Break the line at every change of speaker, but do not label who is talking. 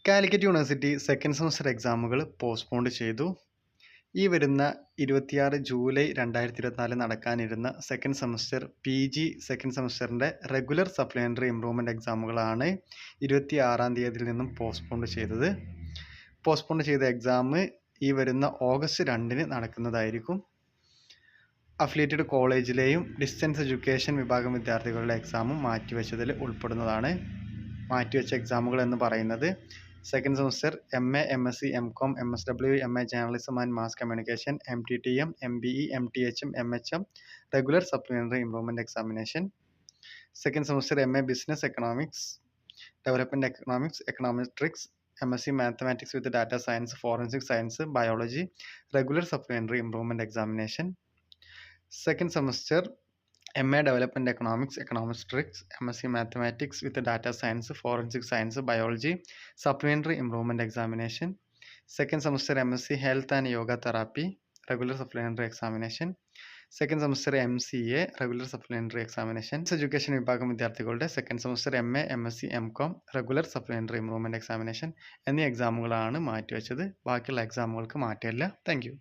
Calicut university second semester എക്സാമുകൾ postponed ചെയ്തു. ഈ വരുന്ന 26 ജൂലൈ 2024 നടക്കാനിരുന്ന സെക്കൻഡ് സെമസ്റ്റർ PG സെക്കൻഡ് സെമസ്റ്ററിൻ്റെ റെഗുലർ സപ്ലിമെൻ്ററി ഇംപ്രൂവ്മെൻറ്റ് എക്സാമുകളാണ് 26-ാം തീയതിയിൽ നിന്നും പോസ്റ്റ്പോണ്ട് ചെയ്തത്. പോസ്റ്റ്പോണ്ട് ചെയ്ത എക്സാം ഈ വരുന്ന ഓഗസ്റ്റ് 2-ന് നടക്കുന്നതായിരിക്കും. അഫിലിയേറ്റഡ് കോളേജിലെയും ഡിസ്റ്റൻസ് എഡ്യൂക്കേഷൻ വിഭാഗം വിദ്യാർത്ഥികളുടെ എക്സാമും മാറ്റിവെച്ചതിൽ ഉൾപ്പെടുന്നതാണ്. മാറ്റിവെച്ച എക്സാമുകൾ എന്ന് പറയുന്നത് second semester MA, MSc, MCom, MSW, MA journalism and mass communication, MTTM, MBE, MTHM, MHM regular supplementary improvement examination. Second semester MA business economics, development economics, econometrics, MSc mathematics with data science, forensic science, biology regular supplementary improvement examination. Second semester MA development economics, econometrics, MSc mathematics with data science, forensic science, biology supplementary improvement examination. Second semester MSc health and yoga therapy regular supplementary examination. Second semester MCA regular supplementary examination. Education വിഭാഗം വിദ്യാർത്ഥികളുടെ second semester MA, MSc, MCom regular supplementary improvement examination എന്നീ എക്സാമുകളാണ് മാറ്റിവെച്ചത്. ബാക്കിയുള്ള എക്സാമുകൾക്ക് മാറ്റമില്ല. Thank you.